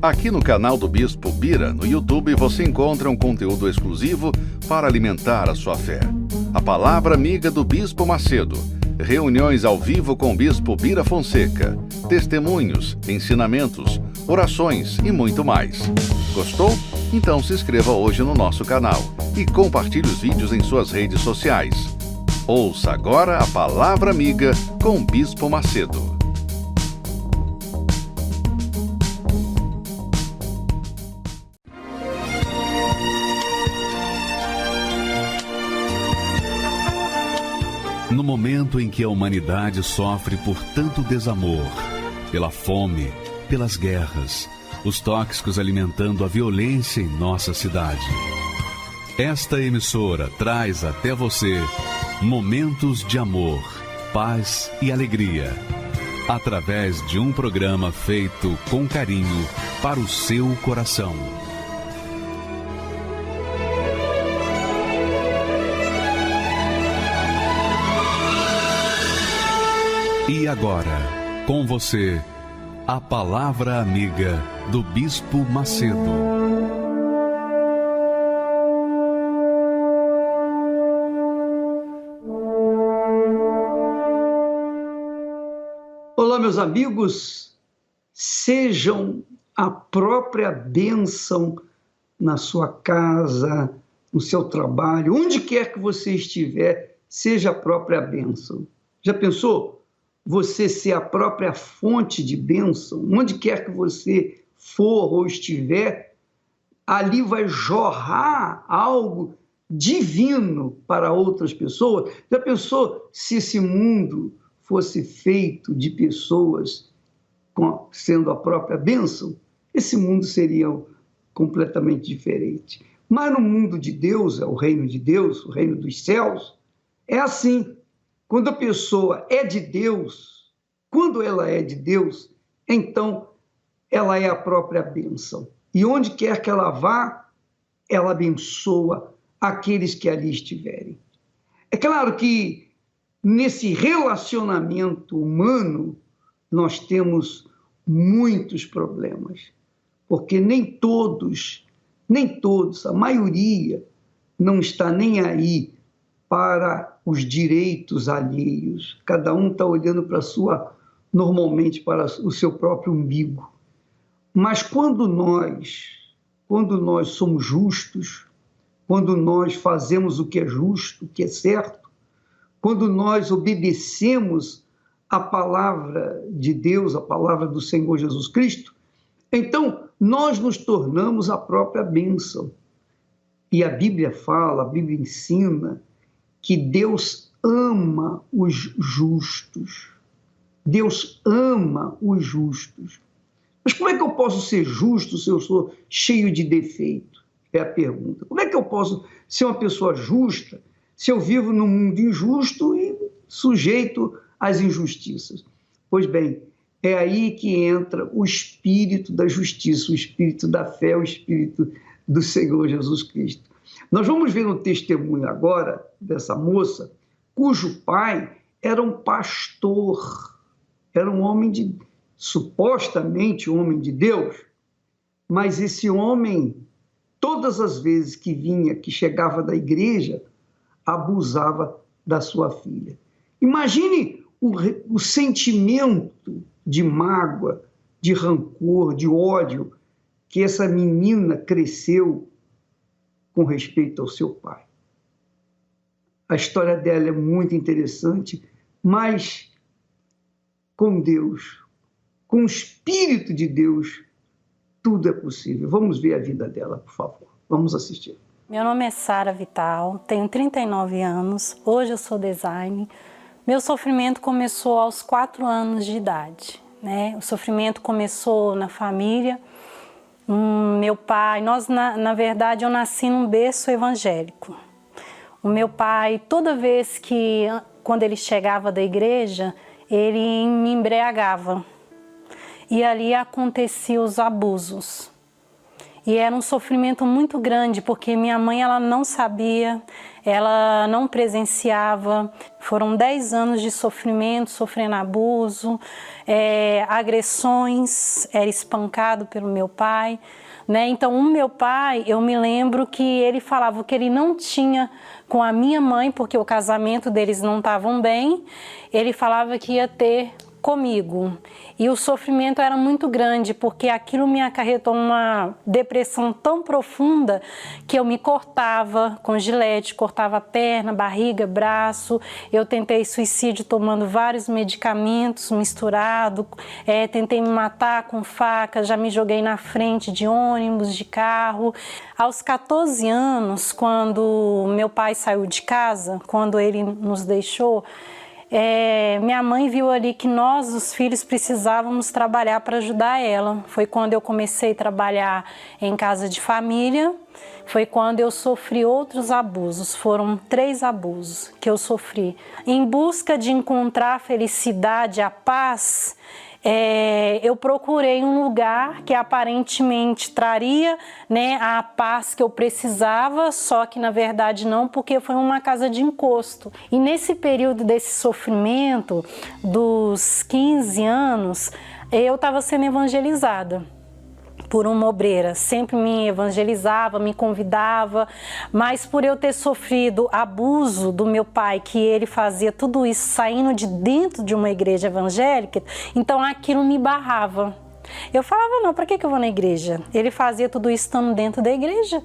Aqui no canal do Bispo Bira, no YouTube, você encontra um conteúdo exclusivo para alimentar a sua fé. A Palavra Amiga do Bispo Macedo. Reuniões ao vivo com o Bispo Bira Fonseca. Testemunhos, ensinamentos, orações e muito mais. Gostou? Então se inscreva hoje no nosso canal e compartilhe os vídeos em suas redes sociais. Ouça agora a Palavra Amiga com o Bispo Macedo. No momento em que a humanidade sofre por tanto desamor, pela fome, pelas guerras, os tóxicos alimentando a violência em nossa cidade, esta emissora traz até você momentos de amor, paz e alegria, através de um programa feito com carinho para o seu coração. E agora, com você, a Palavra Amiga do Bispo Macedo. Olá, meus amigos, sejam a própria bênção na sua casa, no seu trabalho, onde quer que você estiver, seja a própria bênção. Já pensou? Você ser a própria fonte de bênção, onde quer que você for ou estiver, ali vai jorrar algo divino para outras pessoas. Já pensou se esse mundo fosse feito de pessoas sendo a própria bênção? Esse mundo seria completamente diferente. Mas no mundo de Deus, é o reino de Deus, o reino dos céus, é assim. Quando a pessoa é de Deus, quando ela é de Deus, então ela é a própria bênção. E onde quer que ela vá, ela abençoa aqueles que ali estiverem. É claro que nesse relacionamento humano nós temos muitos problemas, porque nem todos, a maioria não está nem aí para os direitos alheios. Cada um está olhando normalmente para o seu próprio umbigo. Mas quando nós somos justos, quando nós fazemos o que é justo, o que é certo, quando nós obedecemos a palavra de Deus, a palavra do Senhor Jesus Cristo, então nós nos tornamos a própria bênção. E a Bíblia fala, a Bíblia ensina que Deus ama os justos. Deus ama os justos. Mas como é que eu posso ser justo se eu sou cheio de defeito? É a pergunta. Como é que eu posso ser uma pessoa justa se eu vivo num mundo injusto e sujeito às injustiças? Pois bem, é aí que entra o espírito da justiça, o espírito da fé, o espírito do Senhor Jesus Cristo. Nós vamos ver um testemunho agora dessa moça, cujo pai era um pastor, era um homem supostamente um homem de Deus, mas esse homem, todas as vezes que chegava da igreja, abusava da sua filha. Imagine o sentimento de mágoa, de rancor, de ódio que essa menina cresceu com respeito ao seu pai. A história dela é muito interessante, mas com Deus, com o Espírito de Deus, tudo é possível. Vamos ver a vida dela, por favor. Vamos assistir. Meu nome é Sara Vital, tenho 39 anos, hoje eu sou designer. Meu sofrimento começou aos 4 anos de idade, né? O sofrimento começou na família. Meu pai, na verdade, eu nasci num berço evangélico. O meu pai, toda vez quando ele chegava da igreja, ele me embriagava. E ali aconteciam os abusos. E era um sofrimento muito grande, porque minha mãe ela não sabia, ela não presenciava. Foram 10 anos de sofrimento, sofrendo abuso, agressões, era espancado pelo meu pai, né? Então, o meu pai, eu me lembro que ele falava que ele não tinha com a minha mãe, porque o casamento deles não estavam bem, ele falava que ia ter comigo. E o sofrimento era muito grande, porque aquilo me acarretou uma depressão tão profunda que eu me cortava com gilete, cortava a perna, barriga, braço. Eu tentei suicídio tomando vários medicamentos misturados, tentei me matar com faca, já me joguei na frente de ônibus, de carro. Aos 14 anos, quando meu pai saiu de casa, quando ele nos deixou, minha mãe viu ali que nós, os filhos, precisávamos trabalhar para ajudar ela. Foi quando eu comecei a trabalhar em casa de família, foi quando eu sofri outros abusos. Foram 3 abusos que eu sofri. Em busca de encontrar a felicidade, a paz, eu procurei um lugar que aparentemente traria, né, a paz que eu precisava, só que na verdade não, porque foi uma casa de encosto. E nesse período desse sofrimento, dos 15 anos, eu estava sendo evangelizada por uma obreira, sempre me evangelizava, me convidava, mas por eu ter sofrido abuso do meu pai, que ele fazia tudo isso saindo de dentro de uma igreja evangélica, então aquilo me barrava. Eu falava, não, para que eu vou na igreja? Ele fazia tudo isso estando dentro da igreja.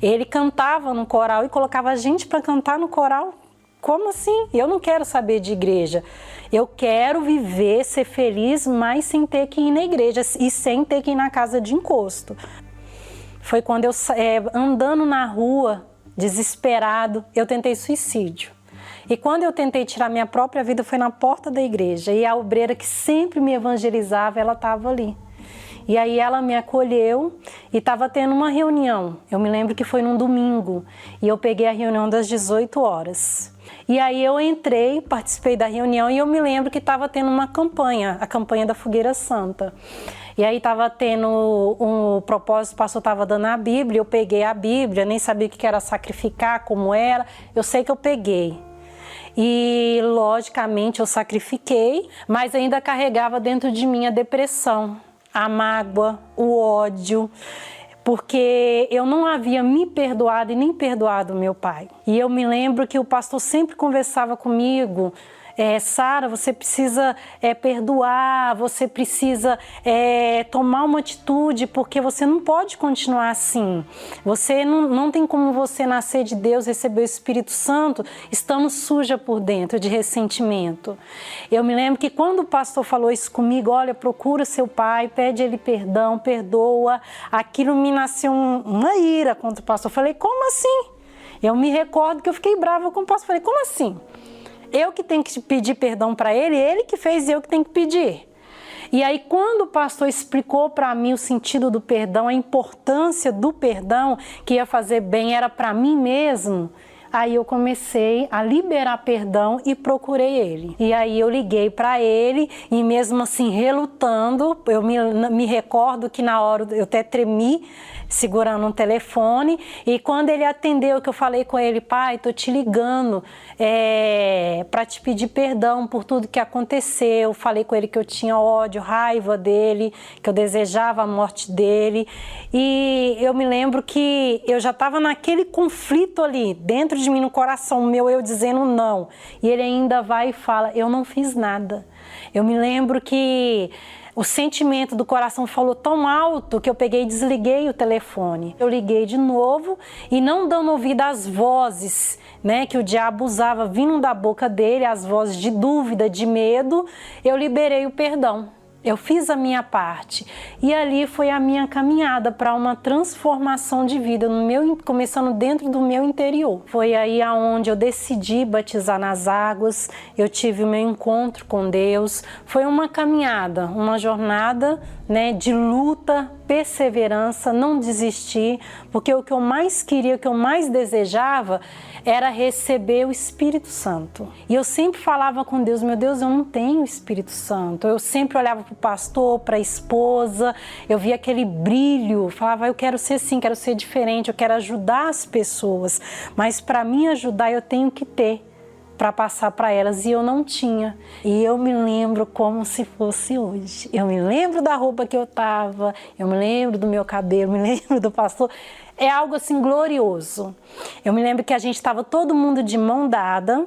Ele cantava no coral e colocava a gente para cantar no coral. Como assim? Eu não quero saber de igreja. Eu quero viver, ser feliz, mas sem ter que ir na igreja e sem ter que ir na casa de encosto. Foi quando eu, andando na rua, desesperado, eu tentei suicídio. E quando eu tentei tirar minha própria vida, foi na porta da igreja. E a obreira que sempre me evangelizava, ela estava ali. E aí ela me acolheu e estava tendo uma reunião. Eu me lembro que foi num domingo. E eu peguei a reunião das 18 horas. E aí eu entrei, participei da reunião e eu me lembro que estava tendo uma campanha, a campanha da Fogueira Santa. E aí estava tendo um propósito, o pastor estava dando a Bíblia, eu peguei a Bíblia, nem sabia o que era sacrificar, como era, eu sei que eu peguei. E logicamente eu sacrifiquei, mas ainda carregava dentro de mim a depressão, a mágoa, o ódio, porque eu não havia me perdoado e nem perdoado meu pai. E eu me lembro que o pastor sempre conversava comigo, Sara, você precisa perdoar, você precisa tomar uma atitude, porque você não pode continuar assim. Você não tem como você nascer de Deus, receber o Espírito Santo, estando suja por dentro de ressentimento. Eu me lembro que quando o pastor falou isso comigo, olha, procura seu pai, pede ele perdão, perdoa, aquilo me nasceu uma ira contra o pastor. Eu falei, como assim? Eu me recordo que eu fiquei brava com o pastor, falei, como assim? Eu que tenho que pedir perdão para ele que fez e eu que tenho que pedir. E aí quando o pastor explicou para mim o sentido do perdão, a importância do perdão, que ia fazer bem, era para mim mesmo, aí eu comecei a liberar perdão e procurei ele. E aí eu liguei para ele e mesmo assim relutando, eu me recordo que na hora eu até tremi, segurando um telefone, e quando ele atendeu, que eu falei com ele, pai, tô te ligando para te pedir perdão por tudo que aconteceu. Falei com ele que eu tinha ódio, raiva dele, que eu desejava a morte dele, e eu me lembro que eu já estava naquele conflito ali, dentro de mim, no coração meu, eu dizendo não, e ele ainda vai e fala, eu não fiz nada. Eu me lembro que o sentimento do coração falou tão alto que eu peguei e desliguei o telefone. Eu liguei de novo e não dando ouvido às vozes, né, que o diabo usava vindo da boca dele, as vozes de dúvida, de medo, eu liberei o perdão. Eu fiz a minha parte e ali foi a minha caminhada para uma transformação de vida, começando dentro do meu interior. Foi aí aonde eu decidi batizar nas águas, eu tive o meu encontro com Deus. Foi uma caminhada, uma jornada, né, de luta, perseverança, não desistir, porque o que eu mais queria, o que eu mais desejava era receber o Espírito Santo. E eu sempre falava com Deus, meu Deus, eu não tenho o Espírito Santo. Eu sempre olhava para o pastor, para a esposa, eu via aquele brilho, falava, eu quero ser assim, quero ser diferente, eu quero ajudar as pessoas, mas para mim ajudar eu tenho que ter para passar para elas, e eu não tinha. E eu me lembro como se fosse hoje. Eu me lembro da roupa que eu estava, eu me lembro do meu cabelo, me lembro do pastor. É algo assim glorioso. Eu me lembro que a gente estava todo mundo de mão dada,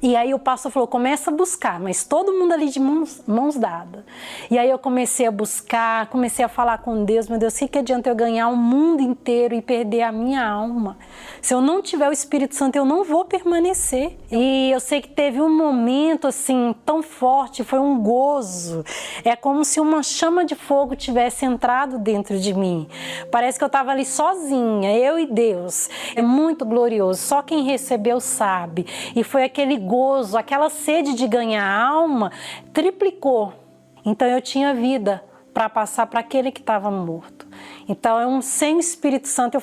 e aí o pastor falou, começa a buscar, mas todo mundo ali de mãos dadas. E aí eu comecei a buscar, comecei a falar com Deus, meu Deus, o que adianta eu ganhar o mundo inteiro e perder a minha alma? Se eu não tiver o Espírito Santo, eu não vou permanecer. E eu sei que teve um momento assim, tão forte, foi um gozo. É como se uma chama de fogo tivesse entrado dentro de mim. Parece que eu estava ali sozinha, eu e Deus. É muito glorioso, só quem recebeu sabe. E foi aquele gozo, aquela sede de ganhar a alma, triplicou. Então eu tinha vida para passar para aquele que estava morto. Então, sem o Espírito Santo, eu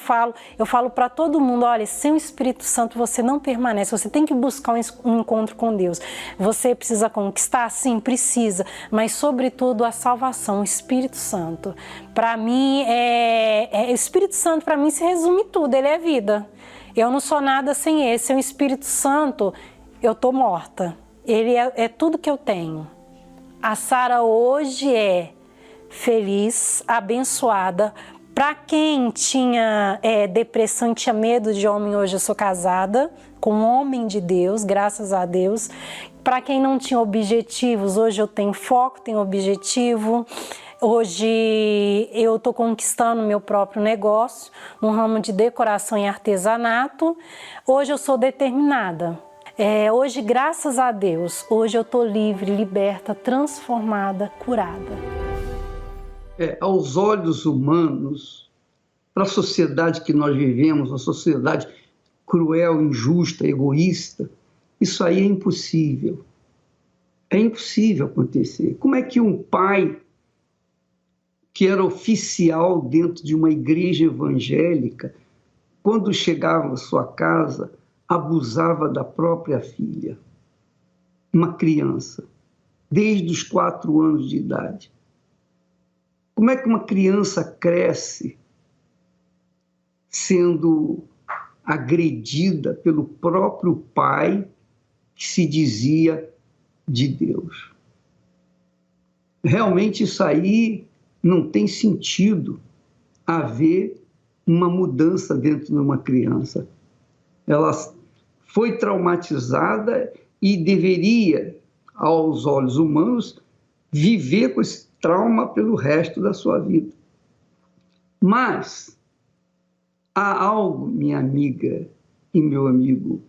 falo para todo mundo, olha, sem o Espírito Santo você não permanece, você tem que buscar um encontro com Deus. Você precisa conquistar? Sim, precisa, mas sobretudo a salvação, o Espírito Santo. Para mim, o Espírito Santo para mim se resume tudo, ele é vida. Eu não sou nada sem ele, sem o Espírito Santo, eu estou morta. Ele é tudo que eu tenho. A Sara hoje é feliz, abençoada. Para quem tinha depressão e tinha medo de homem, hoje eu sou casada com um homem de Deus, graças a Deus. Para quem não tinha objetivos, hoje eu tenho foco, tenho objetivo. Hoje eu estou conquistando meu próprio negócio no ramo de decoração e artesanato. Hoje eu sou determinada. Hoje, graças a Deus, hoje eu estou livre, liberta, transformada, curada. Aos olhos humanos, para a sociedade que nós vivemos, uma sociedade cruel, injusta, egoísta, isso aí é impossível. É impossível acontecer. Como é que um pai que era oficial dentro de uma igreja evangélica, quando chegava à sua casa, abusava da própria filha, uma criança, desde os 4 anos de idade? Como é que uma criança cresce sendo agredida pelo próprio pai que se dizia de Deus? Realmente isso aí não tem sentido haver uma mudança dentro de uma criança. Ela foi traumatizada e deveria, aos olhos humanos, viver com esse trauma pelo resto da sua vida. Mas há algo, minha amiga e meu amigo,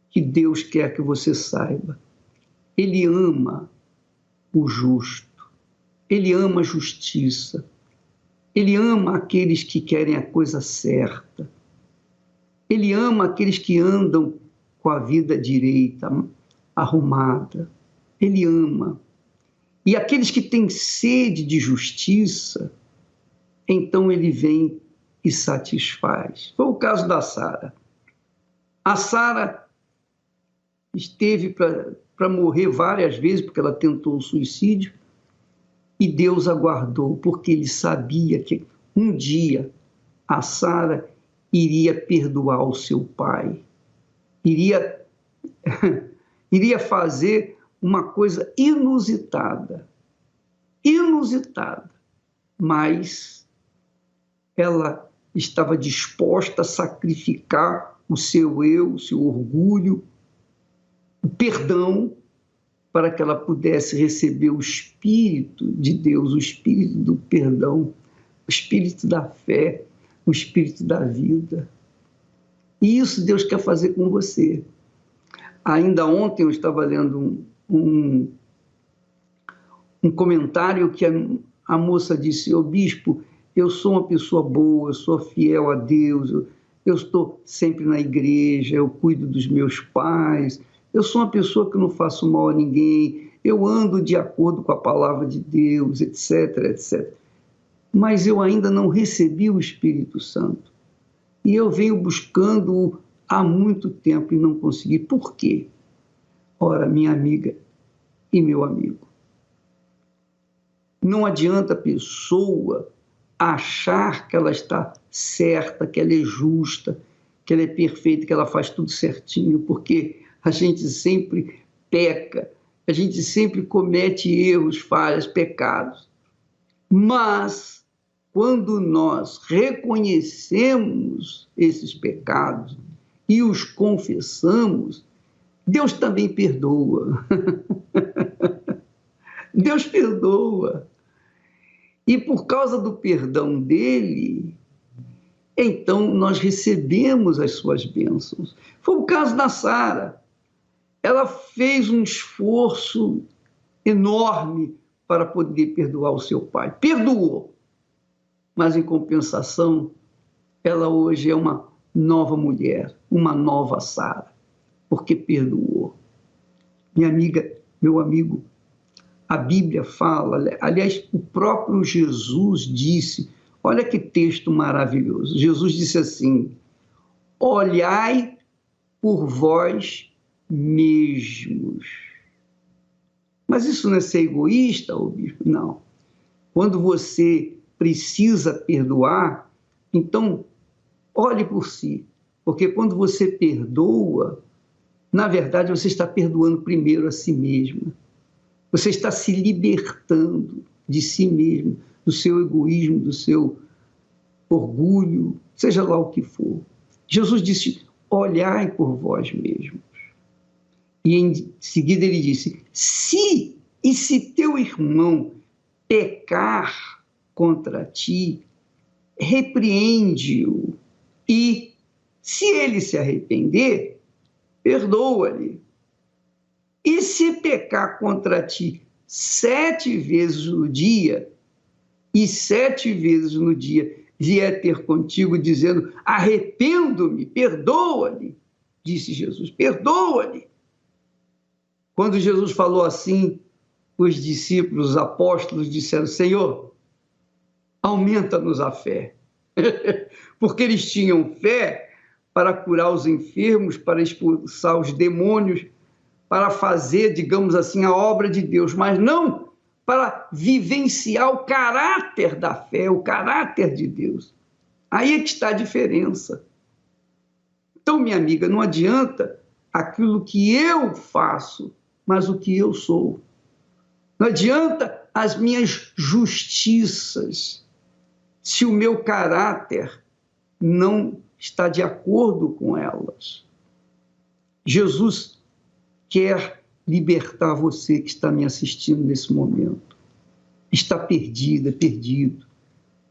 que Deus quer que você saiba. Ele ama o justo, ele ama a justiça, ele ama aqueles que querem a coisa certa, ele ama aqueles que andam com a vida direita, arrumada, ele ama. E aqueles que têm sede de justiça, então ele vem e satisfaz. Foi o caso da Sara. A Sara esteve para morrer várias vezes, porque ela tentou o suicídio, e Deus aguardou, porque ele sabia que um dia a Sara iria perdoar o seu pai, iria fazer uma coisa inusitada, mas ela estava disposta a sacrificar o seu eu, o seu orgulho, o perdão, para que ela pudesse receber o Espírito de Deus, o Espírito do perdão, o Espírito da fé, o Espírito da vida. E isso Deus quer fazer com você. Ainda ontem eu estava lendo um comentário que a moça disse: "Ô bispo, eu sou uma pessoa boa, eu sou fiel a Deus, eu estou sempre na igreja, eu cuido dos meus pais, eu sou uma pessoa que não faço mal a ninguém, eu ando de acordo com a palavra de Deus, etc, etc. Mas eu ainda não recebi o Espírito Santo. E eu venho buscando-o há muito tempo e não consegui. Por quê? Ora, minha amiga e meu amigo, Não adianta a pessoa achar que ela está certa, que ela é justa, que ela é perfeita, que ela faz tudo certinho, porque a gente sempre peca, a gente sempre comete erros, falhas, pecados. Mas, quando nós reconhecemos esses pecados e os confessamos, Deus também perdoa. Deus perdoa. E por causa do perdão dele, então nós recebemos as suas bênçãos. Foi o caso da Sara. Ela fez um esforço enorme para poder perdoar o seu pai. Perdoou. Mas, em compensação, ela hoje é uma nova mulher, uma nova Sara, porque perdoou. Minha amiga, meu amigo, a Bíblia fala, aliás, o próprio Jesus disse, olha que texto maravilhoso. Jesus disse assim: olhai por vós mesmos. Mas isso não é ser egoísta, ô bispo? Não. Quando você precisa perdoar, então olhe por si. Porque quando você perdoa, na verdade você está perdoando primeiro a si mesmo. Você está se libertando de si mesmo, do seu egoísmo, do seu orgulho, seja lá o que for. Jesus disse, olhai por vós mesmos. E em seguida ele disse, se teu irmão pecar contra ti, repreende-o, e se ele se arrepender, perdoa-lhe. E se pecar contra ti 7 vezes no dia, e 7 vezes no dia vier ter contigo dizendo, arrependo-me, perdoa-lhe, disse Jesus, perdoa-lhe. Quando Jesus falou assim, os discípulos, os apóstolos disseram, Senhor, aumenta-nos a fé. Porque eles tinham fé para curar os enfermos, para expulsar os demônios, para fazer, digamos assim, a obra de Deus, mas não para vivenciar o caráter da fé, o caráter de Deus. Aí é que está a diferença. Então, minha amiga, não adianta aquilo que eu faço, mas o que eu sou. Não adianta as minhas justiças, se o meu caráter não está de acordo com elas. Jesus quer libertar você que está me assistindo nesse momento. Está perdida, perdido.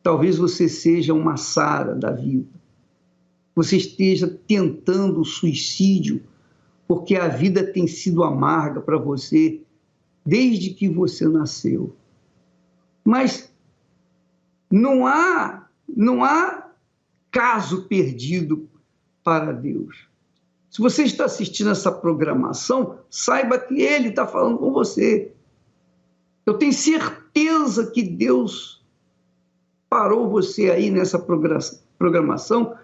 Talvez você seja uma Sara da vida. Você esteja tentando o suicídio porque a vida tem sido amarga para você desde que você nasceu. Mas não há caso perdido para Deus. Se você está assistindo essa programação, saiba que Ele está falando com você. Eu tenho certeza que Deus parou você aí nessa programação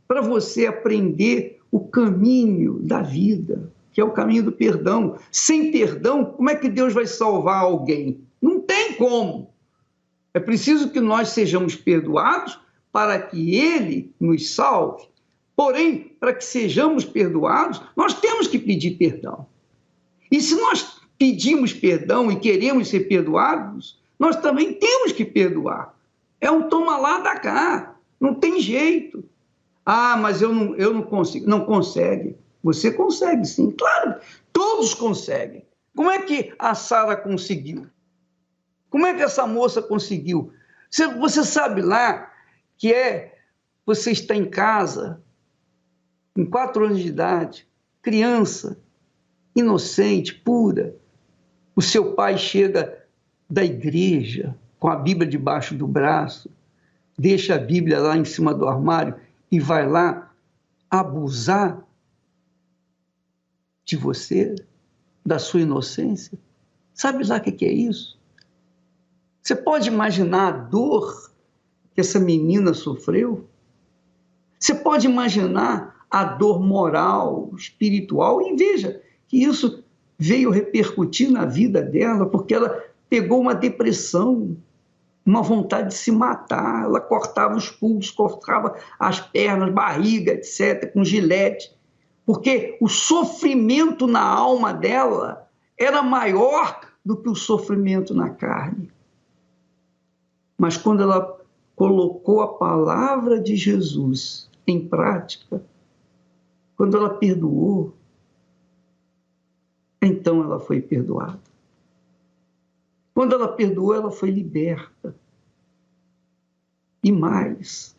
para você aprender o caminho da vida, que é o caminho do perdão. Sem perdão, como é que Deus vai salvar alguém? Não tem como. É preciso que nós sejamos perdoados para que Ele nos salve. Porém, para que sejamos perdoados, nós temos que pedir perdão. E se nós pedimos perdão e queremos ser perdoados, nós também temos que perdoar. É um toma lá da cá, não tem jeito. Ah, mas eu não consigo. Não consegue. Você consegue sim, claro, todos conseguem. Como é que a Sara conseguiu? Como é que essa moça conseguiu? Você sabe lá que você está em casa, com 4 anos de idade, criança, inocente, pura. O seu pai chega da igreja com a Bíblia debaixo do braço, deixa a Bíblia lá em cima do armário e vai lá abusar de você, da sua inocência. Sabe lá o que é isso? Você pode imaginar a dor que essa menina sofreu? Você pode imaginar a dor moral, espiritual, e veja que isso veio repercutir na vida dela, porque ela pegou uma depressão, uma vontade de se matar. Ela cortava os pulsos, cortava as pernas, barriga, etc., com gilete, porque o sofrimento na alma dela era maior do que o sofrimento na carne. Mas quando ela colocou a palavra de Jesus em prática, quando ela perdoou, então ela foi perdoada. Quando ela perdoou, ela foi liberta. E mais,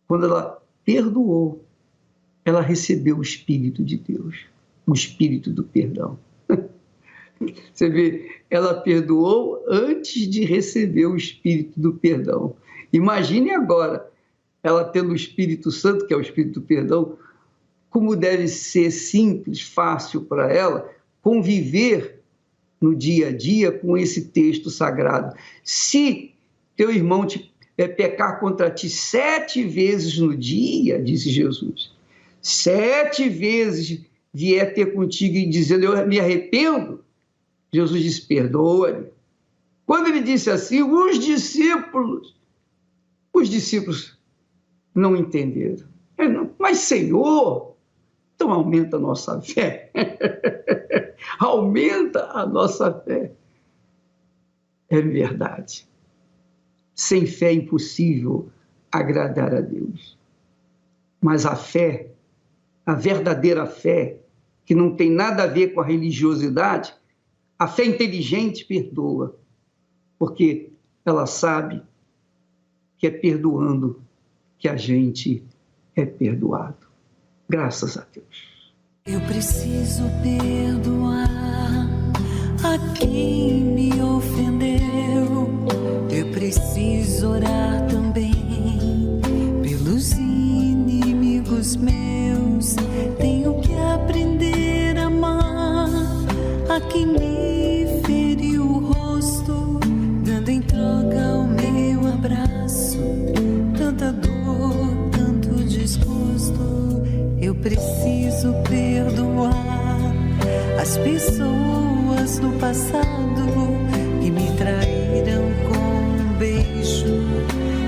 quando ela perdoou, ela recebeu o Espírito de Deus, o Espírito do perdão. Você vê, ela perdoou antes de receber o Espírito do perdão. Imagine agora, ela tendo o Espírito Santo, que é o Espírito do perdão, como deve ser simples, fácil para ela conviver no dia a dia com esse texto sagrado. Se teu irmão pecar contra ti 7 vezes no dia, disse Jesus, 7 vezes vier ter contigo e dizendo eu me arrependo, Jesus disse perdoa-lhe. Quando ele disse assim, os discípulos não entenderam. Mas Senhor, então aumenta a nossa fé. Aumenta a nossa fé. É verdade. Sem fé é impossível agradar a Deus. Mas a fé, a verdadeira fé, que não tem nada a ver com a religiosidade, a fé inteligente perdoa, porque ela sabe que é perdoando que a gente é perdoado. Graças a Deus. Eu preciso perdoar a quem me ofendeu. Eu preciso orar também pelos inimigos meus. Tenho que aprender a amar a quem me feriu o rosto, dando em troca o meu abraço. Tanta dor, tanto desgosto. Eu preciso perdoar as pessoas do passado que me traíram com um beijo,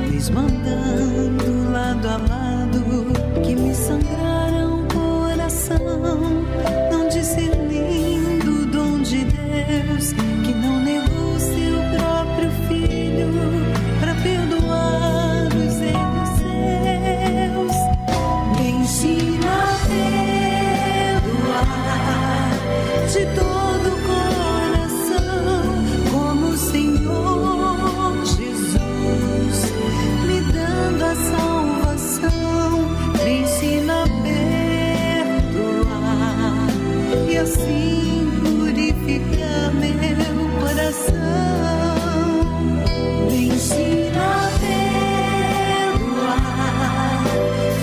mesmo andando lado a lado, que me sangraram o coração, não discernindo o dom de Deus, que não negou seu próprio filho para perdoar os erros seus. Me ensina a perdoar de todo o coração, como o Senhor Jesus, me dando a salvação. Me ensina a perdoar e assim purificar meu coração. Me ensina a perdoar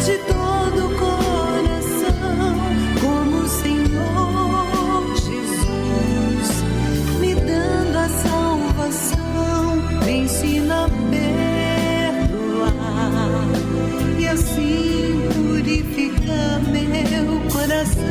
de todo o coração, como o Senhor Jesus, me dando a salvação. Me ensina a perdoar e assim purificar meu coração.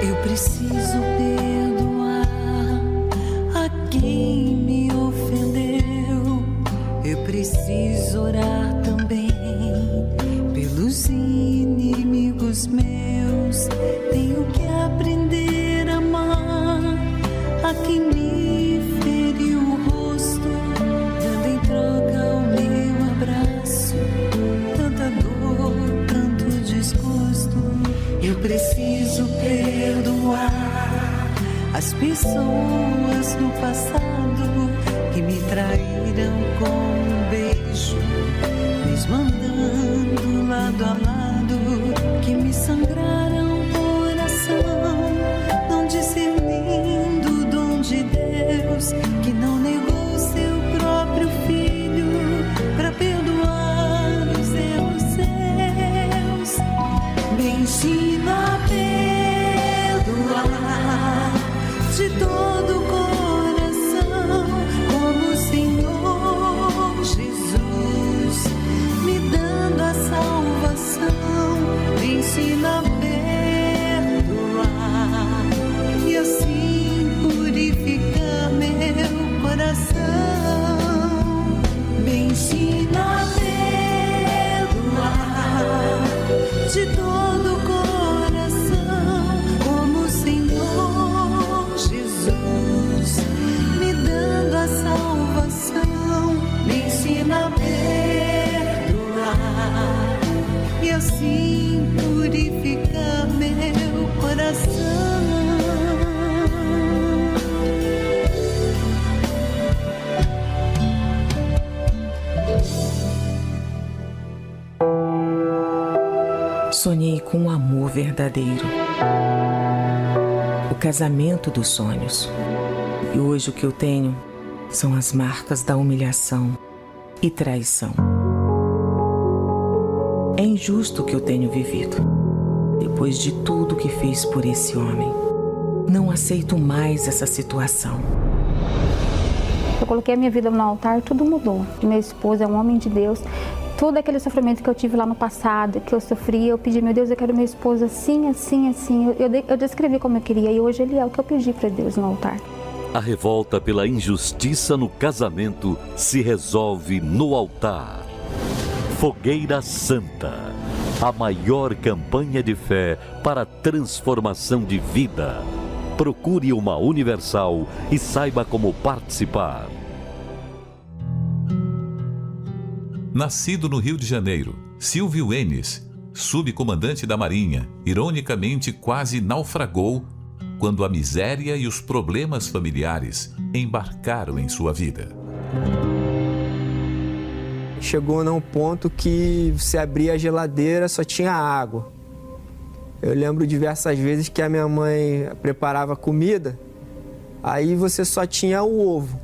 Eu preciso perdoar a quem me ofendeu. Eu preciso orar também pelos inimigos meus. Tenho que aprender a amar a quem me feriu o rosto, dando em troca o meu abraço. Tanta dor, tanto desgosto. Eu preciso perdoar as pessoas no passado que me traíram com um beijo, mesmo andando lado a lado, que me sangraram o coração, não discernindo o dom de Deus, que não negou seu próprio filho para perdoar salvação, me ensina a perdoar e assim purificar meu coração. Me ensina a perdoar de todo o coração, como o Senhor Jesus, me dando a salvação. Me ensina a perdoar e assim purificar meu coração. Sonhei com um amor verdadeiro, o casamento dos sonhos. E hoje o que eu tenho são as marcas da humilhação e traição. É injusto o que eu tenho vivido, depois de tudo que fiz por esse homem. Não aceito mais essa situação. Eu coloquei a minha vida no altar, tudo mudou. Meu esposo é um homem de Deus. Todo aquele sofrimento que eu tive lá no passado, que eu sofri, eu pedi, meu Deus, eu quero meu esposo assim, assim, assim. Eu descrevi como eu queria e hoje ele é o que eu pedi para Deus no altar. A revolta pela injustiça no casamento se resolve no altar. Fogueira Santa, a maior campanha de fé para a transformação de vida. Procure uma Universal e saiba como participar. Nascido no Rio de Janeiro, Silvio Enes, subcomandante da Marinha, ironicamente quase naufragou quando a miséria e os problemas familiares embarcaram em sua vida. Chegou num ponto que você abria a geladeira, só tinha água. Eu lembro diversas vezes que a minha mãe preparava comida, aí você só tinha o ovo.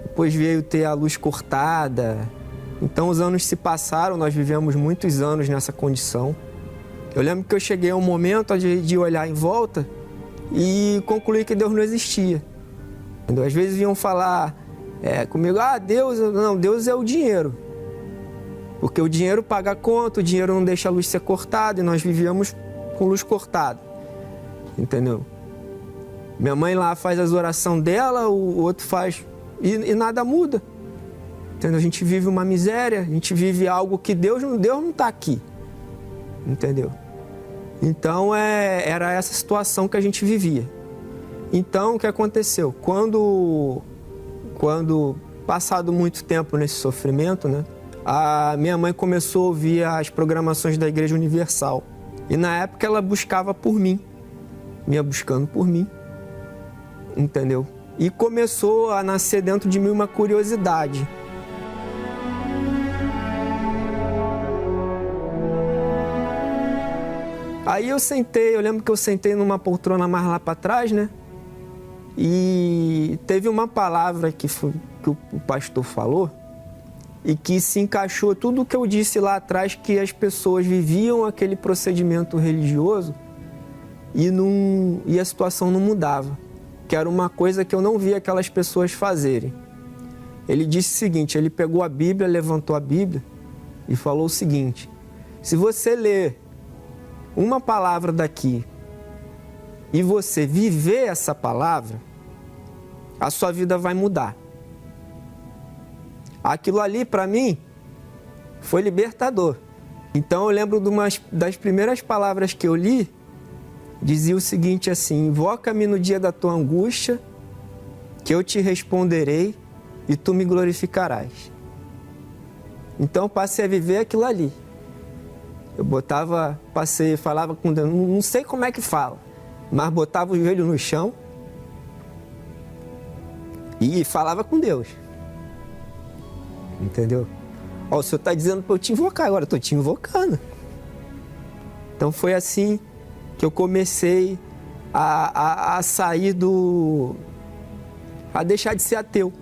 Depois veio ter a luz cortada. Então os anos se passaram, nós vivemos muitos anos nessa condição. Eu lembro que eu cheguei a um momento de olhar em volta e concluir que Deus não existia. Às vezes vinham falar comigo, Deus é o dinheiro. Porque o dinheiro paga a conta, o dinheiro não deixa a luz ser cortada e nós vivíamos com luz cortada. Entendeu? Minha mãe lá faz as orações dela, o outro faz e nada muda. Entendeu? A gente vive uma miséria, a gente vive algo que Deus não está aqui. Entendeu? Então era essa situação que a gente vivia. Então o que aconteceu? Quando passado muito tempo nesse sofrimento, né, a minha mãe começou a ouvir as programações da Igreja Universal. E na época ela buscava por mim, ia buscando por mim. Entendeu? E começou a nascer dentro de mim uma curiosidade. Aí eu lembro que eu sentei numa poltrona mais lá para trás, né? E teve uma palavra que o pastor falou e que se encaixou tudo o que eu disse lá atrás, que as pessoas viviam aquele procedimento religioso e a situação não mudava, que era uma coisa que eu não via aquelas pessoas fazerem. Ele disse o seguinte, ele pegou a Bíblia, levantou a Bíblia e falou o seguinte: se você ler uma palavra daqui e você viver essa palavra, a sua vida vai mudar. Aquilo ali, para mim, foi libertador. Então, eu lembro das primeiras palavras que eu li, dizia o seguinte assim: invoca-me no dia da tua angústia, que eu te responderei e tu me glorificarás. Então, passei a viver aquilo ali. Eu falava com Deus, não sei como é que fala, mas botava o joelho no chão e falava com Deus. Entendeu? O Senhor está dizendo para eu te invocar, agora eu estou te invocando. Então foi assim que eu comecei a sair a deixar de ser ateu.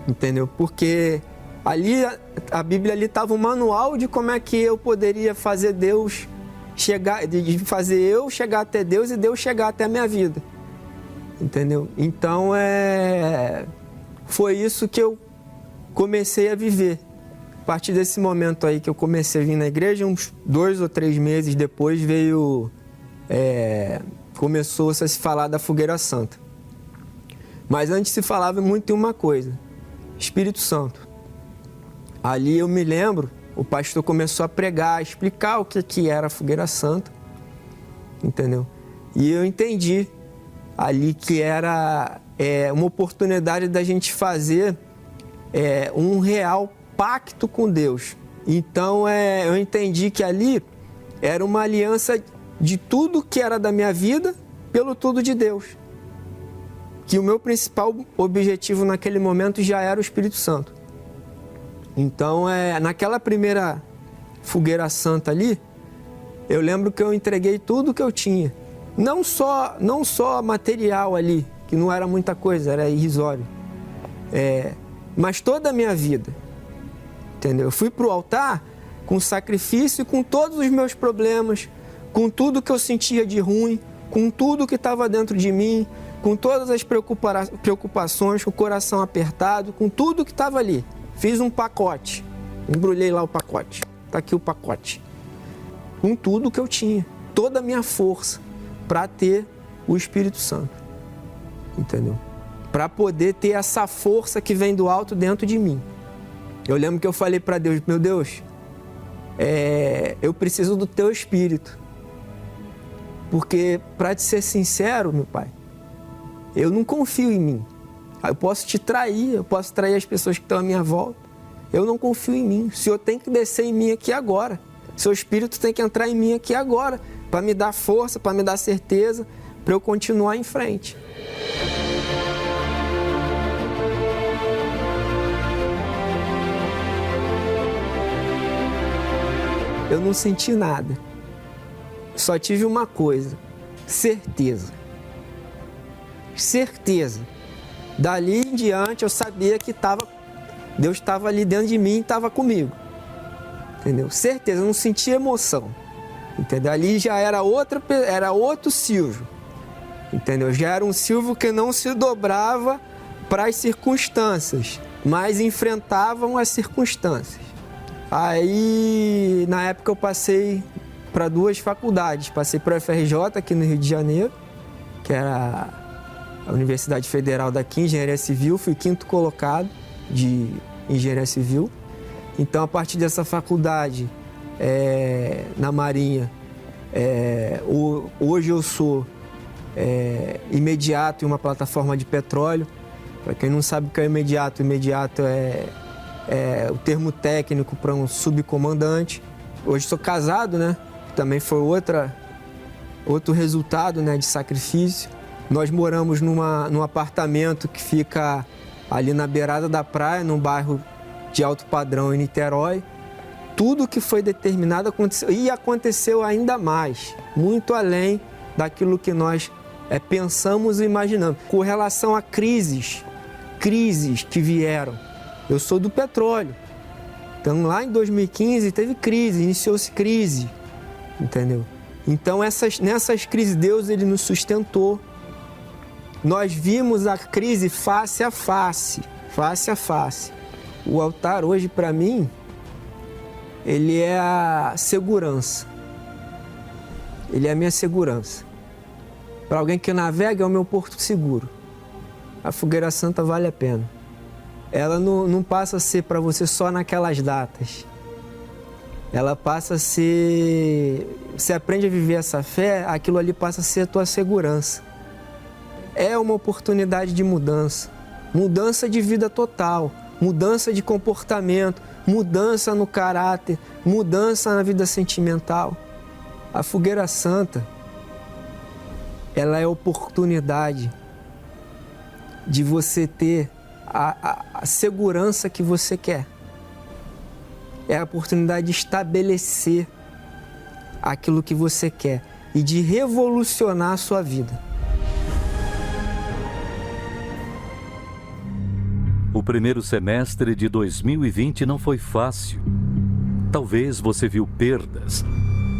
Entendeu? Porque ali, a Bíblia ali estava um manual de como é que eu poderia fazer Deus chegar, de fazer eu chegar até Deus e Deus chegar até a minha vida. Entendeu? Então foi isso que eu comecei a viver. partir desse momento aí que eu comecei a vir na igreja, uns 2 ou 3 meses depois começou-se a se falar da Fogueira Santa. Mas antes se falava muito em uma coisa, Espírito Santo. Ali eu me lembro, o pastor começou a pregar, a explicar o que era a Fogueira Santa, entendeu? E eu entendi ali que era uma oportunidade da gente fazer um real pacto com Deus. Então eu entendi que ali era uma aliança de tudo que era da minha vida pelo tudo de Deus. Que o meu principal objetivo naquele momento já era o Espírito Santo. Então, naquela primeira Fogueira Santa ali, eu lembro que eu entreguei tudo que eu tinha. Não só material ali, que não era muita coisa, era irrisório. Mas toda a minha vida, entendeu? Eu fui para o altar com sacrifício e com todos os meus problemas, com tudo que eu sentia de ruim, com tudo que estava dentro de mim, com todas as preocupações, com o coração apertado, com tudo que estava ali. Fiz um pacote, embrulhei lá o pacote, está aqui o pacote. Com tudo que eu tinha, toda a minha força para ter o Espírito Santo, entendeu? Para poder ter essa força que vem do alto dentro de mim. Eu lembro que eu falei para Deus, meu Deus, eu preciso do teu Espírito. Porque, para te ser sincero, meu Pai, eu não confio em mim. Eu posso te trair, eu posso trair as pessoas que estão à minha volta. Eu não confio em mim. O Senhor tem que descer em mim aqui agora. Seu Espírito tem que entrar em mim aqui agora, para me dar força, para me dar certeza, para eu continuar em frente. Eu não senti nada. Só tive uma coisa, certeza. Certeza. Dali em diante eu sabia que Deus estava ali dentro de mim e estava comigo. Entendeu? Certeza, eu não sentia emoção. Entendeu? Ali já era outro Silvio. Entendeu? Já era um Silvio que não se dobrava para as circunstâncias, mas enfrentavam as circunstâncias. Aí, na época, eu passei para 2 faculdades. Passei para a UFRJ, aqui no Rio de Janeiro, que era a Universidade Federal daqui, Engenharia Civil. Fui 5º colocado de Engenharia Civil. Então, a partir dessa faculdade, na Marinha, hoje eu sou imediato em uma plataforma de petróleo. Para quem não sabe o que é imediato é o termo técnico para um subcomandante. Hoje sou casado, né? Também foi outro resultado, né, de sacrifício. Nós moramos num apartamento que fica ali na beirada da praia, num bairro de alto padrão em Niterói. Tudo que foi determinado aconteceu e aconteceu ainda mais, muito além daquilo que nós pensamos e imaginamos. Com relação a crises que vieram, eu sou do petróleo. Então, lá em 2015 teve crise, iniciou-se crise, entendeu? Então, nessas crises, Deus ele nos sustentou. Nós vimos a crise face a face. O altar hoje, para mim, ele é a segurança. Ele é a minha segurança. Para alguém que navega, é o meu porto seguro. A Fogueira Santa vale a pena. Ela não passa a ser para você só naquelas datas. Ela passa a ser... Você aprende a viver essa fé, aquilo ali passa a ser a tua segurança. É uma oportunidade de mudança. Mudança de vida total. Mudança de comportamento. Mudança no caráter. Mudança na vida sentimental. A Fogueira Santa, ela é a oportunidade de você ter a segurança que você quer. É a oportunidade de estabelecer aquilo que você quer e de revolucionar a sua vida. O primeiro semestre de 2020 não foi fácil. Talvez você viu perdas,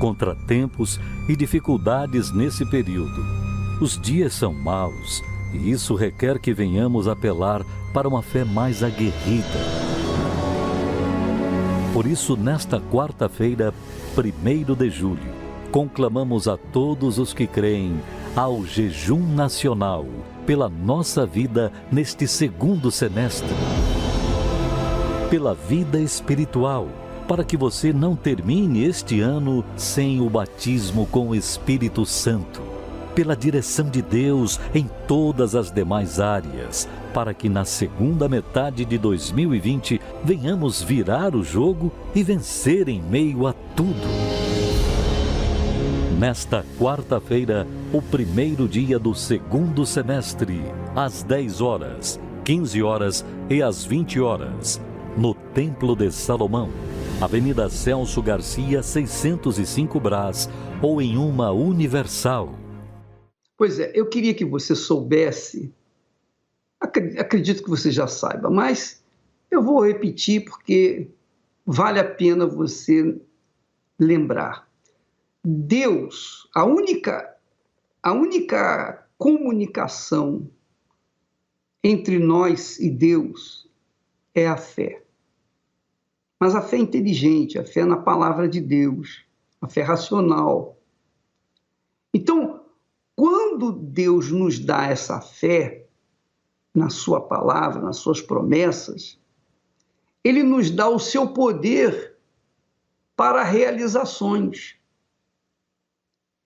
contratempos e dificuldades nesse período. Os dias são maus e isso requer que venhamos apelar para uma fé mais aguerrida. Por isso, nesta quarta-feira, 1º de julho, conclamamos a todos os que creem ao jejum nacional pela nossa vida neste segundo semestre. Pela vida espiritual, para que você não termine este ano sem o batismo com o Espírito Santo. Pela direção de Deus em todas as demais áreas, para que na segunda metade de 2020 venhamos virar o jogo e vencer em meio a tudo. Nesta quarta-feira, o 1º dia do segundo semestre, às 10 horas, 15 horas e às 20 horas, no Templo de Salomão, Avenida Celso Garcia, 605 Brás, ou em uma Universal. Pois é, eu queria que você soubesse, acredito que você já saiba, mas eu vou repetir porque vale a pena você lembrar. Deus, a única comunicação entre nós e Deus é a fé. Mas a fé inteligente, a fé na palavra de Deus, a fé racional. Então, quando Deus nos dá essa fé na sua palavra, nas suas promessas, Ele nos dá o seu poder para realizações.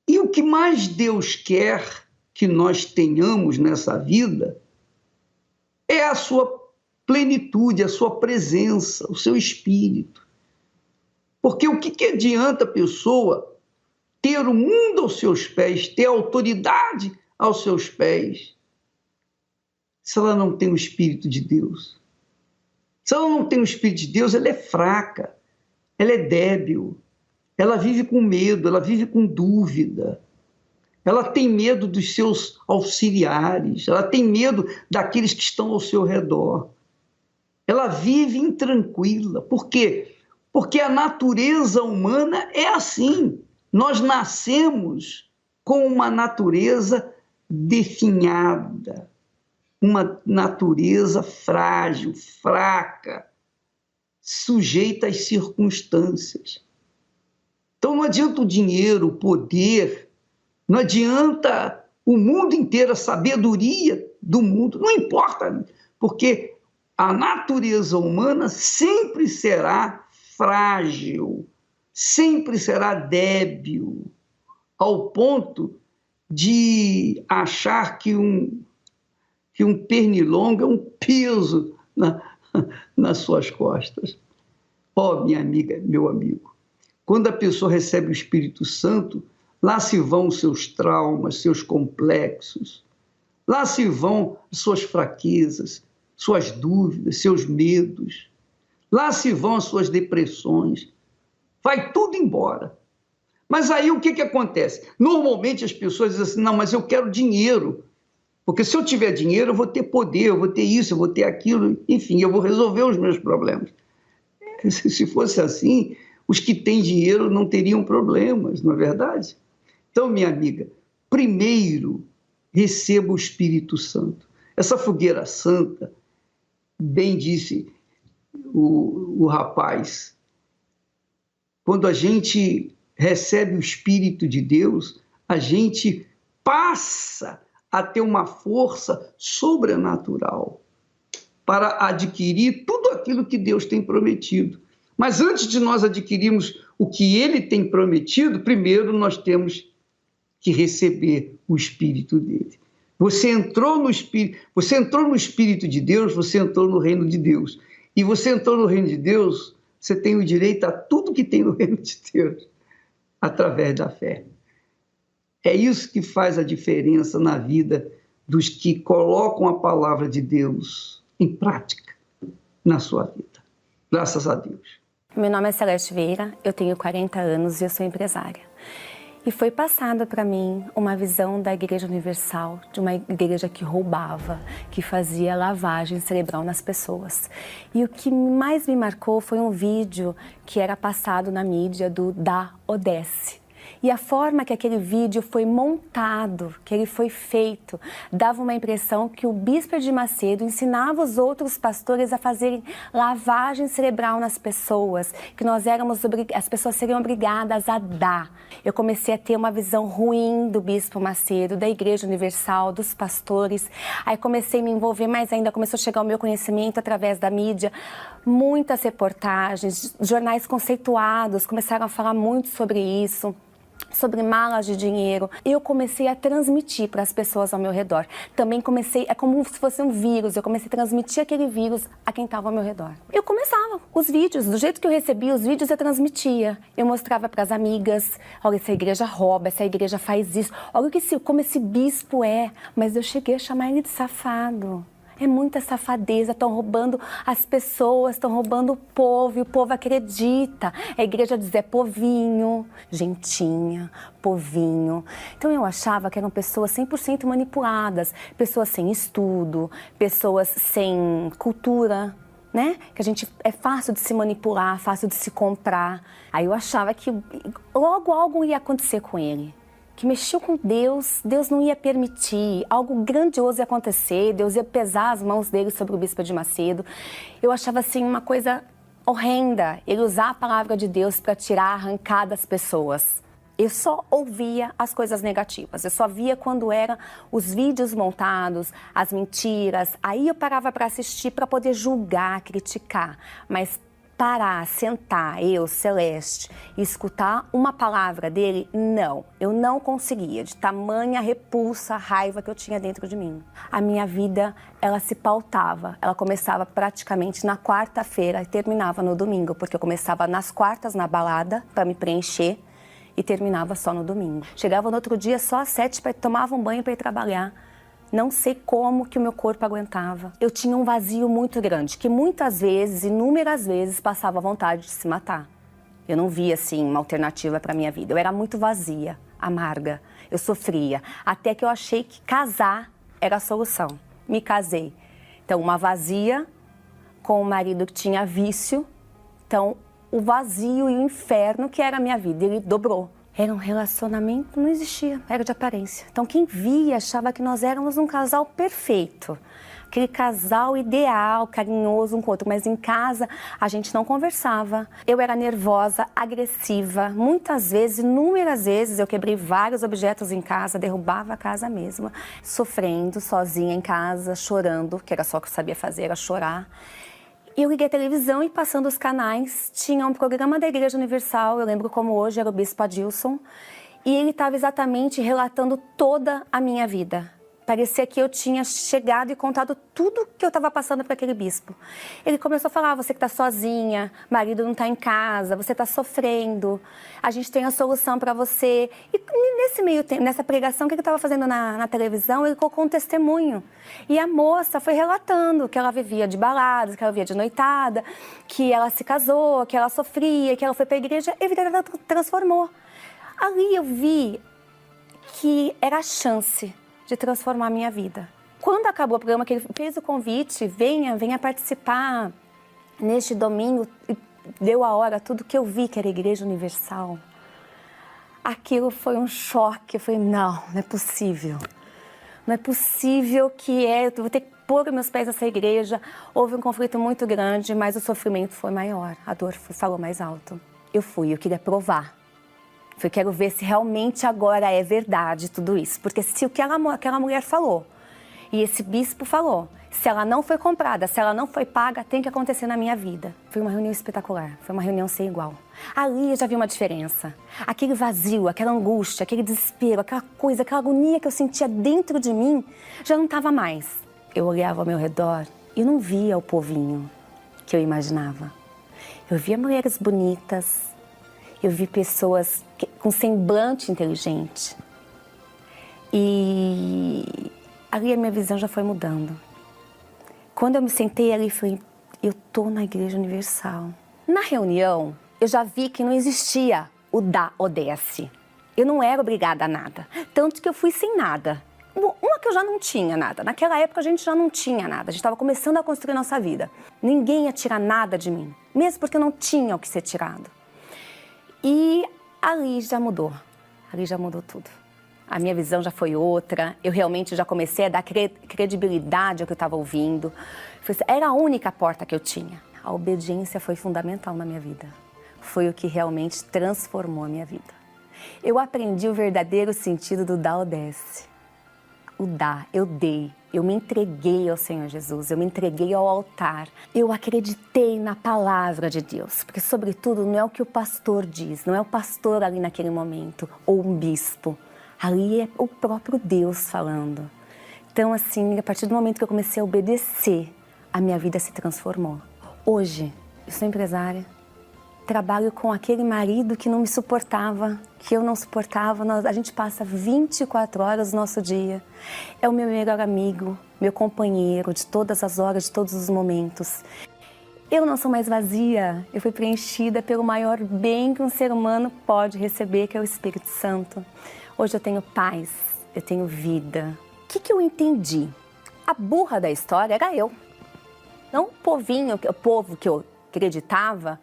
E o que mais Deus quer que nós tenhamos nessa vida é a sua plenitude, a sua presença, o seu espírito. Porque o que adianta a pessoa ter o mundo aos seus pés, ter autoridade aos seus pés, se ela não tem o Espírito de Deus? Se ela não tem o Espírito de Deus, ela é fraca, ela é débil, ela vive com medo, ela vive com dúvida, ela tem medo dos seus auxiliares, ela tem medo daqueles que estão ao seu redor. Ela vive intranquila. Por quê? Porque a natureza humana é assim. Nós nascemos com uma natureza definhada, uma natureza frágil, fraca, sujeita às circunstâncias. Então não adianta o dinheiro, o poder, não adianta o mundo inteiro, a sabedoria do mundo, não importa, porque a natureza humana sempre será frágil, sempre será débil, ao ponto de achar que um pernilongo é um peso nas suas costas. Ó, minha amiga, meu amigo, quando a pessoa recebe o Espírito Santo, lá se vão seus traumas, seus complexos, lá se vão suas fraquezas, suas dúvidas, seus medos, lá se vão as suas depressões, vai tudo embora. Mas aí o que acontece? Normalmente as pessoas dizem assim, não, mas eu quero dinheiro, porque se eu tiver dinheiro eu vou ter poder, eu vou ter isso, eu vou ter aquilo, enfim, eu vou resolver os meus problemas. Se fosse assim, os que têm dinheiro não teriam problemas, não é verdade? Então, minha amiga, primeiro receba o Espírito Santo. Essa fogueira santa, bem disse o rapaz, quando a gente recebe o Espírito de Deus, a gente passa a ter uma força sobrenatural para adquirir tudo aquilo que Deus tem prometido. Mas antes de nós adquirirmos o que Ele tem prometido, primeiro nós temos que receber o Espírito dele. Você entrou no Espírito de Deus, você entrou no reino de Deus. E você entrou no reino de Deus, você tem o direito a tudo que tem no reino de Deus, através da fé. É isso que faz a diferença na vida dos que colocam a palavra de Deus em prática na sua vida. Graças a Deus. Meu nome é Celeste Vieira, eu tenho 40 anos e eu sou empresária. E foi passada para mim uma visão da Igreja Universal, de uma igreja que roubava, que fazia lavagem cerebral nas pessoas. E o que mais me marcou foi um vídeo que era passado na mídia da Odesse. E a forma que aquele vídeo foi montado, que ele foi feito, dava uma impressão que o bispo Edir Macedo ensinava os outros pastores a fazerem lavagem cerebral nas pessoas, que as pessoas seriam obrigadas a dar. Eu comecei a ter uma visão ruim do bispo Macedo, da Igreja Universal, dos pastores. Aí comecei a me envolver mais ainda, começou a chegar o meu conhecimento através da mídia, muitas reportagens, jornais conceituados começaram a falar muito sobre isso, sobre malas de dinheiro. Eu comecei a transmitir para as pessoas ao meu redor. Também é como se fosse um vírus, eu comecei a transmitir aquele vírus a quem estava ao meu redor. Eu começava os vídeos, do jeito que eu recebia os vídeos, eu transmitia. Eu mostrava para as amigas, olha, essa igreja rouba, essa igreja faz isso, olha como esse bispo é. Mas eu cheguei a chamar ele de safado. É muita safadeza, estão roubando as pessoas, estão roubando o povo, e o povo acredita. A igreja diz, é povinho, gentinha, povinho. Então eu achava que eram pessoas 100% manipuladas, pessoas sem estudo, pessoas sem cultura, né? Que é fácil de se manipular, fácil de se comprar. Aí eu achava que logo algo ia acontecer com ele. Que mexeu com Deus, Deus não ia permitir, algo grandioso ia acontecer, Deus ia pesar as mãos dele sobre o bispo Edir Macedo. Eu achava assim uma coisa horrenda, ele usar a palavra de Deus para tirar, arrancar das pessoas. Eu só ouvia as coisas negativas, eu só via quando eram os vídeos montados, as mentiras, aí eu parava para assistir para poder julgar, criticar, mas parar, sentar, eu, Celeste, e escutar uma palavra dele, não. Eu não conseguia, de tamanha repulsa, raiva que eu tinha dentro de mim. A minha vida, ela se pautava, ela começava praticamente na quarta-feira e terminava no domingo, porque eu começava nas quartas na balada para me preencher e terminava só no domingo. Chegava no outro dia só às 7, tomava um banho para ir trabalhar. Não sei como que o meu corpo aguentava. Eu tinha um vazio muito grande, que muitas vezes, inúmeras vezes, passava vontade de se matar. Eu não via, assim, uma alternativa para a minha vida. Eu era muito vazia, amarga, eu sofria. Até que eu achei que casar era a solução. Me casei. Então, uma vazia com um marido que tinha vício. Então, o vazio e o inferno que era a minha vida, ele dobrou. Era um relacionamento, não existia, era de aparência. Então quem via achava que nós éramos um casal perfeito. Aquele casal ideal, carinhoso um com o outro, mas em casa a gente não conversava. Eu era nervosa, agressiva, muitas vezes, inúmeras vezes eu quebrei vários objetos em casa, derrubava a casa mesma, sofrendo sozinha em casa, chorando, que era só o que eu sabia fazer, era chorar. Eu liguei a televisão e passando os canais, tinha um programa da Igreja Universal, eu lembro como hoje, era o Bispo Adilson, e ele estava exatamente relatando toda a minha vida. Parecia que eu tinha chegado e contado tudo que eu estava passando para aquele bispo. Ele começou a falar, você que está sozinha, marido não está em casa, você está sofrendo, a gente tem a solução para você. E nesse meio tempo, nessa pregação que ele estava fazendo na televisão, ele colocou um testemunho. E a moça foi relatando que ela vivia de baladas, que ela vivia de noitada, que ela se casou, que ela sofria, que ela foi para a igreja, e a vida dela transformou. Ali eu vi que era a chance de transformar a minha vida. Quando acabou o programa, que ele fez o convite, venha participar neste domingo, deu a hora, tudo que eu vi que era Igreja Universal. Aquilo foi um choque, eu falei, não é possível. Não é possível que eu vou ter que pôr meus pés nessa igreja. Houve um conflito muito grande, mas o sofrimento foi maior, a dor falou mais alto. Eu queria provar. Eu quero ver se realmente agora é verdade tudo isso. Porque se o que aquela mulher falou e esse bispo falou, se ela não foi comprada, se ela não foi paga, tem que acontecer na minha vida. Foi uma reunião espetacular, foi uma reunião sem igual. Ali eu já vi uma diferença. Aquele vazio, aquela angústia, aquele desespero, aquela coisa, aquela agonia que eu sentia dentro de mim, já não estava mais. Eu olhava ao meu redor e não via o povinho que eu imaginava. Eu via mulheres bonitas, eu vi pessoas com semblante inteligente. E ali a minha visão já foi mudando. Quando eu me sentei ali, falei, eu tô na Igreja Universal. Na reunião, eu já vi que não existia o dá ou desce. Eu não era obrigada a nada. Tanto que eu fui sem nada. Uma que eu já não tinha nada. Naquela época a gente já não tinha nada. A gente estava começando a construir nossa vida. Ninguém ia tirar nada de mim. Mesmo porque eu não tinha o que ser tirado. E ali já mudou. ali já mudou tudo. A minha visão já foi outra, eu realmente já comecei a dar credibilidade ao que eu estava ouvindo. Era a única porta que eu tinha. A obediência foi fundamental na minha vida. Foi o que realmente transformou a minha vida. Eu aprendi o verdadeiro sentido do dar ou desce. O dar, eu dei, eu me entreguei ao Senhor Jesus, eu me entreguei ao altar. Eu acreditei na palavra de Deus, porque sobretudo não é o que o pastor diz, não é o pastor ali naquele momento, ou um bispo. Ali é o próprio Deus falando. Então, assim, a partir do momento que eu comecei a obedecer, a minha vida se transformou. Hoje, eu sou empresária, trabalho com aquele marido que não me suportava, que eu não suportava. A gente passa 24 horas do nosso dia. É o meu melhor amigo, meu companheiro de todas as horas, de todos os momentos. Eu não sou mais vazia, eu fui preenchida pelo maior bem que um ser humano pode receber, que é o Espírito Santo. Hoje eu tenho paz, eu tenho vida. O que eu entendi? A burra da história era eu. Não o povo que eu acreditava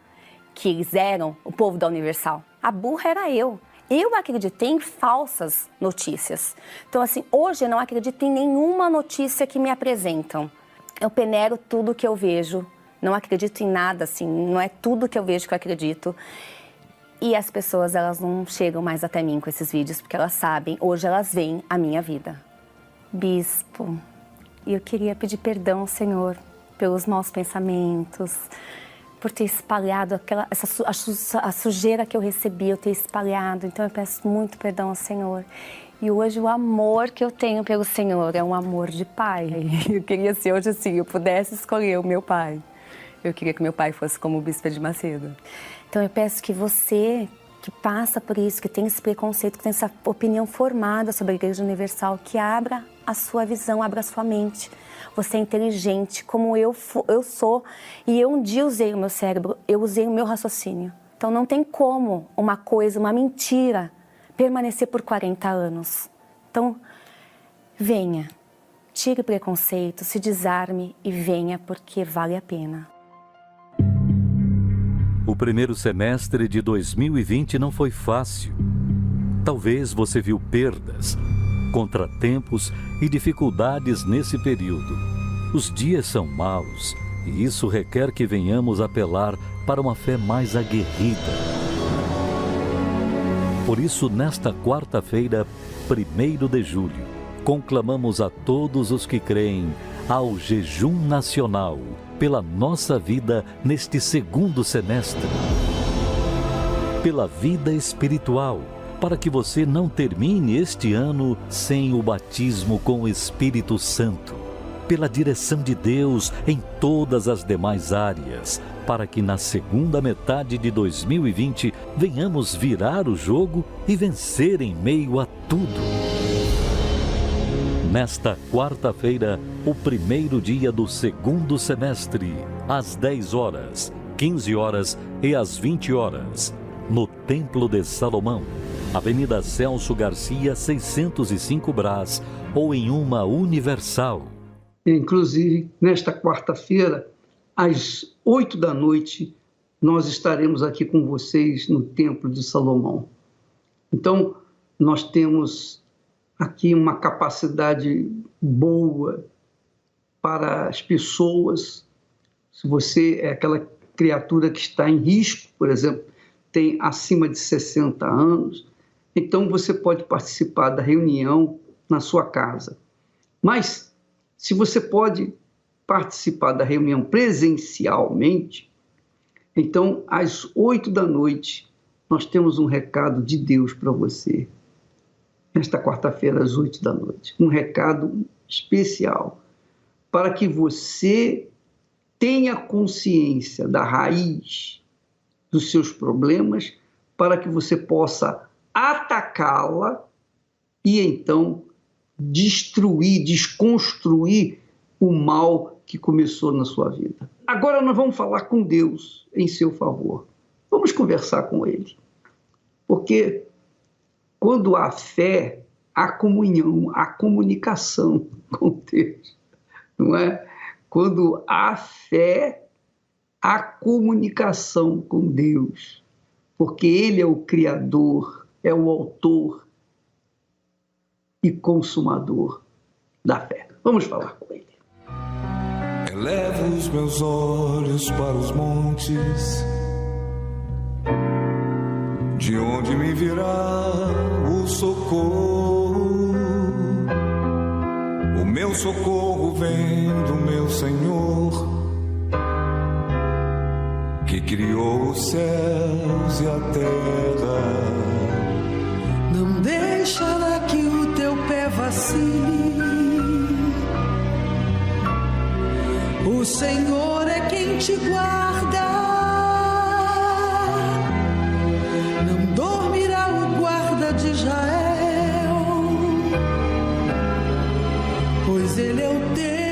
que eles eram o povo da Universal. A burra era eu. Eu acreditei em falsas notícias. Então, assim, hoje eu não acredito em nenhuma notícia que me apresentam. Eu peneiro tudo que eu vejo. Não acredito em nada, assim, não é tudo que eu vejo que eu acredito. E as pessoas, elas não chegam mais até mim com esses vídeos, porque elas sabem, hoje elas veem a minha vida. Bispo, eu queria pedir perdão ao Senhor pelos maus pensamentos, por ter espalhado a sujeira que eu recebi, eu ter espalhado. Então eu peço muito perdão ao Senhor. E hoje o amor que eu tenho pelo Senhor é um amor de pai. Eu queria, se hoje assim, eu pudesse escolher o meu pai. Eu queria que meu pai fosse como o Bispo de Macedo. Então eu peço que você, que passa por isso, que tem esse preconceito, que tem essa opinião formada sobre a Igreja Universal, que abra a sua visão, abra a sua mente. Você é inteligente, como eu sou, e eu um dia usei o meu cérebro, eu usei o meu raciocínio. Então não tem como uma coisa, uma mentira, permanecer por 40 anos. Então, venha, tire o preconceito, se desarme e venha, porque vale a pena. O primeiro semestre de 2020 não foi fácil. Talvez você viu perdas, contratempos e dificuldades nesse período. Os dias são maus e isso requer que venhamos apelar para uma fé mais aguerrida. Por isso, nesta quarta-feira, 1º de julho, conclamamos a todos os que creem ao jejum nacional pela nossa vida neste segundo semestre. Pela vida espiritual, para que você não termine este ano sem o batismo com o Espírito Santo. Pela direção de Deus em todas as demais áreas, para que na segunda metade de 2020 venhamos virar o jogo e vencer em meio a tudo. Nesta quarta-feira, o primeiro dia do segundo semestre, às 10 horas, 15 horas e às 20 horas, no Templo de Salomão, Avenida Celso Garcia, 605 Brás, ou em uma Universal. Inclusive, nesta quarta-feira, às 8 da noite, nós estaremos aqui com vocês no Templo de Salomão. Então, nós temos aqui uma capacidade boa para as pessoas. Se você é aquela criatura que está em risco, por exemplo, tem acima de 60 anos, então você pode participar da reunião na sua casa. Mas, se você pode participar da reunião presencialmente, então, às 8 da noite, nós temos um recado de Deus para você. Nesta quarta-feira, às 8 da noite. Um recado especial para que você tenha consciência da raiz dos seus problemas, para que você possa atacá-la e então destruir, desconstruir o mal que começou na sua vida. Agora nós vamos falar com Deus em seu favor. Vamos conversar com Ele. Porque quando há fé, há comunhão, há comunicação com Deus, não é? Quando há fé, há comunicação com Deus, porque Ele é o Criador é o autor e consumador da fé. Vamos falar com ele. Elevo os meus olhos para os montes, de onde me virá o socorro. O meu socorro vem do meu Senhor, que criou os céus e a terra. Não deixará que o teu pé vacile. O Senhor é quem te guarda. Não dormirá o guarda de Israel, pois ele é o teu